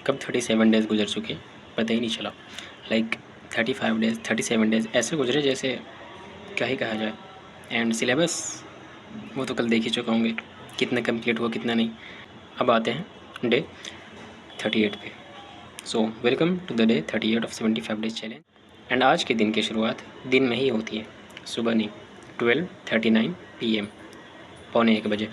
कब 37 डेज़ गुजर चुके पता ही नहीं चला। लाइक 35 डेज़ 37 डेज़ ऐसे गुजरे जैसे क्या ही कहा जाए। एंड सिलेबस वो तो कल देख ही चुका होंगे कितना कंप्लीट हुआ कितना नहीं। अब आते हैं डे 38 पे। So welcome to the day 38 of 75 days challenge. And आज के दिन की शुरुआत दिन में ही होती है, सुबह नहीं। 12:39 PM, पौने 1 बजे।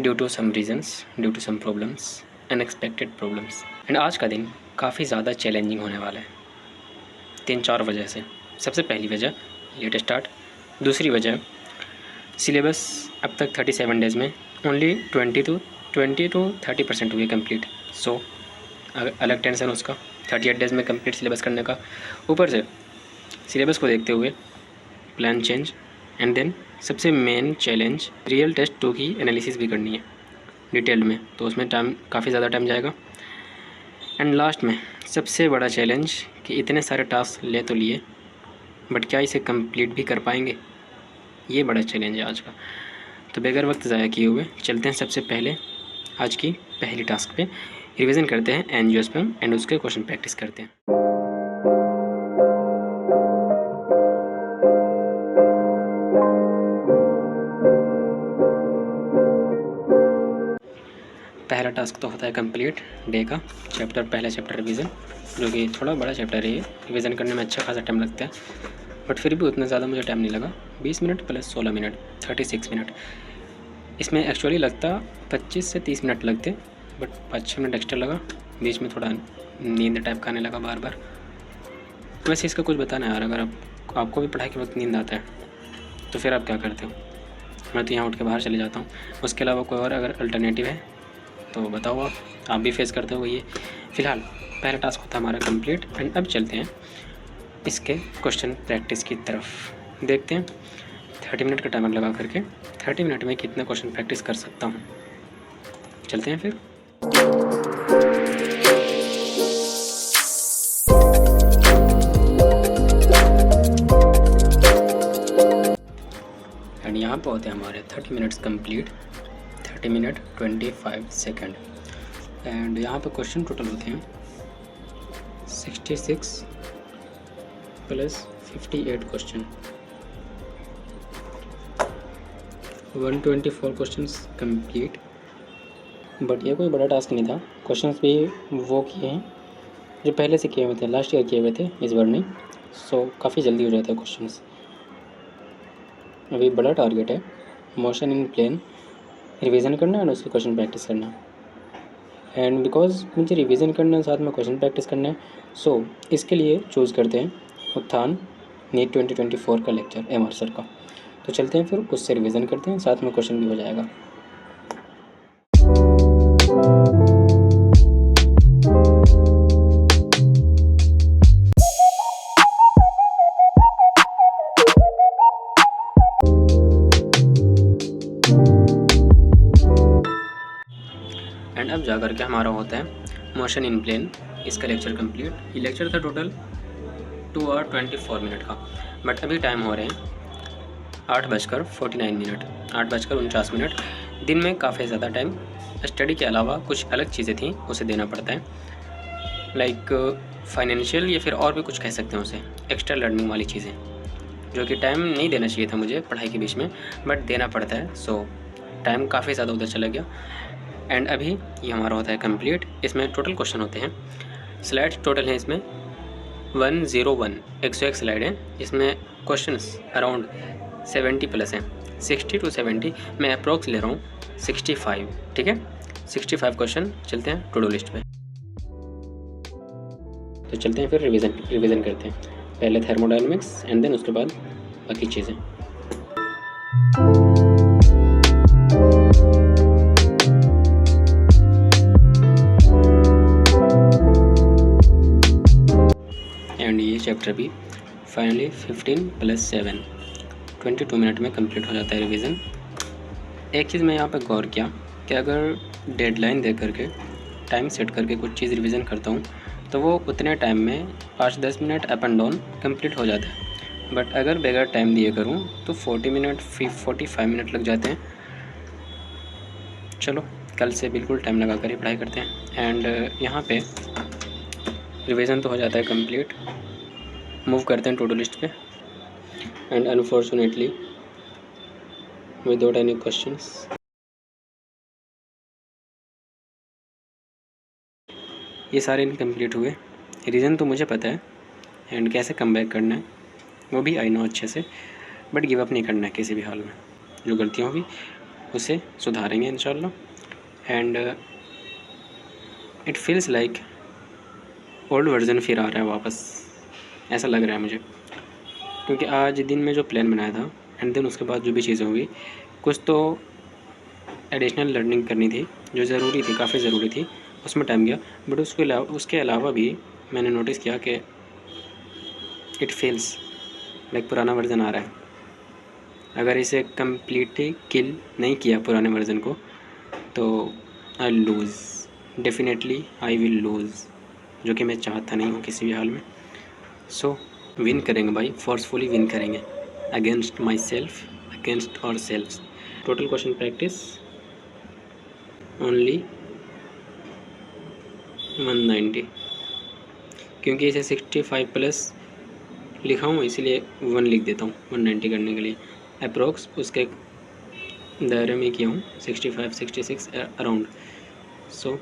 Due to some reasons, due to some problems, unexpected problems. And आज का दिन काफ़ी ज़्यादा चैलेंजिंग होने वाला है 3-4 वजह से। सबसे पहली वजह लेट स्टार्ट। दूसरी वजह सिलेबस अब तक 37 डेज़ में ओनली 20 टू 30% हुए कंप्लीट। सो अलग टेंशन उसका 38 डेज़ में कंप्लीट सिलेबस करने का। ऊपर से सिलेबस को देखते हुए प्लान चेंज। एंड देन सबसे मेन चैलेंज रियल टेस्ट 2 की एनालिसिस भी करनी है डिटेल में, तो उसमें टाइम काफ़ी ज़्यादा टाइम जाएगा। एंड लास्ट में सबसे बड़ा चैलेंज कि इतने सारे टास्क ले तो लिए बट क्या इसे कंप्लीट भी कर पाएंगे, ये बड़ा चैलेंज है आज का। तो बगैर वक्त ज़ाया किए हुए चलते हैं सबसे पहले आज की पहली टास्क पे। रिवीजन करते हैं एंजियोस्पर्म एंड उसके क्वेश्चन प्रैक्टिस करते हैं। पहला टास्क तो होता है कंप्लीट डे का पहला चैप्टर रिवीजन, जो कि थोड़ा बड़ा चैप्टर है। रिवीजन करने में अच्छा खासा टाइम लगता है बट फिर भी उतना ज़्यादा मुझे टाइम नहीं लगा। 20 मिनट प्लस 16 मिनट 36 मिनट। इसमें एक्चुअली लगता 25 से 30 मिनट लगते बट 5-6 मिनट एक्स्ट्रा लगा। बीच में थोड़ा नींद टाइप का आने लगा बार बार। वैसे इसका कुछ बताना है यार, अगर आपको भी पढ़ाई के वक्त नींद आता है तो फिर आप क्या करते हो? मैं तो यहाँ उठ के बाहर चले जाता हूँ। उसके अलावा कोई और अगर अल्टरनेटिव है तो बताओ। आप भी फेस करते हो ये। फ़िलहाल पहला टास्क होता है हमारा कंप्लीट। एंड अब चलते हैं इसके क्वेश्चन प्रैक्टिस की तरफ। देखते हैं 30 मिनट का टाइमर लगा करके 30 मिनट में कितना क्वेश्चन प्रैक्टिस कर सकता हूँ। चलते हैं फिर। एंड यहाँ पे होते हैं हमारे 30 minutes complete, 30 minute 25 second. And यहाँ पे क्वेश्चन टोटल होते हैं 66 plus 58 question, 124 questions complete. But ये कोई बड़ा टास्क नहीं था। क्वेश्चंस भी वो किए हैं जो पहले से किए हुए थे, लास्ट ईयर किए हुए थे, इस बार नहीं। सो काफ़ी जल्दी हो जाता है क्वेश्चंस। अभी बड़ा टारगेट है मोशन इन प्लेन रिवीजन करना और उसके क्वेश्चन प्रैक्टिस करना। एंड बिकॉज मुझे रिवीजन करना है साथ में क्वेश्चन प्रैक्टिस करना है, सो इसके लिए चूज़ करते हैं उत्थान नीट 2024 का लेक्चर MR सर का। तो चलते हैं फिर उससे रिवीजन करते हैं, साथ में क्वेश्चन भी हो जाएगा। एंड अब जा कर के हमारा होता है मोशन इन प्लेन, इसका लेक्चर कंप्लीट। ये लेक्चर था टोटल 2 और 24 मिनट का। बट अभी टाइम हो रहे हैं 8:49, 8:49। दिन में काफ़ी ज़्यादा टाइम स्टडी के अलावा कुछ अलग चीज़ें थी उसे देना पड़ता है, लाइक फाइनेंशियल या फिर और भी कुछ कह सकते हैं उसे, एक्स्ट्रा लर्निंग वाली चीज़ें, जो कि टाइम नहीं देना चाहिए था मुझे पढ़ाई के बीच में बट देना पड़ता है। सो टाइम काफ़ी ज़्यादा उधर चला गया। एंड अभी ये हमारा होता है कंप्लीट। इसमें टोटल क्वेश्चन होते हैं, स्लाइड टोटल है इसमें 101, 101 स्लाइड है। इसमें क्वेश्चंस अराउंड 70 प्लस हैं, 60 टू 70। मैं अप्रोक्स ले रहा हूँ 65, ठीक है। 65 क्वेश्चन। चलते हैं टू डू लिस्ट पे। तो चलते हैं फिर रिवीजन करते हैं। पहले थर्मोडायनेमिक्स एंड देन उसके बाद बाकी चीज़ें। एंड ये चैप्टर भी फाइनली 15 प्लस 7 22 मिनट में कंप्लीट हो जाता है रिवीजन। एक चीज़ मैं यहाँ पर गौर किया कि अगर डेडलाइन दे करके टाइम सेट करके कुछ चीज़ रिवीजन करता हूँ तो वो उतने टाइम में 5-10 minute up and down complete हो जाता है। बट अगर बगैर टाइम दिए करूँ तो 40 मिनट 45 मिनट लग जाते हैं। चलो कल से बिल्कुल टाइम लगा कर ही पढ़ाई करते हैं। एंड यहाँ पे रिवीजन तो हो जाता है कंप्लीट। मूव करते हैं टू डू लिस्ट पे। And unfortunately without any questions ये सारे इनकम्प्लीट हुए। रीज़न तो मुझे पता है एंड कैसे कम बैक करना है वो भी आई नो अच्छे से, बट गिव अप नहीं करना है किसी भी हाल में। जो गलतियाँ होगी उसे सुधारेंगे इंशाल्लाह। And it feels like old version फिर आ रहा है वापस, ऐसा लग रहा है मुझे, क्योंकि आज दिन में जो प्लान बनाया था एंड देन उसके बाद जो भी चीज़ें हुई, कुछ तो एडिशनल लर्निंग करनी थी जो ज़रूरी थी, काफ़ी ज़रूरी थी, उसमें टाइम गया। बट उसके अलावा भी मैंने नोटिस किया कि इट फील्स लाइक पुराना वर्जन आ रहा है। अगर इसे कम्प्लीटली किल नहीं किया पुराने वर्जन को तो आई loose, definitely I will lose, जो कि मैं चाहता नहीं हूँ किसी भी हाल में। सो विन करेंगे भाई, फोर्सफुली विन करेंगे against myself, against ourselves. Total question practice only 190, क्योंकि इसे 65 प्लस लिखा हूँ इसलिए 1 लिख देता हूँ 190 करने के लिए। अप्रोक्स उसके दायरे में किया हूँ 65 66 अराउंड। सो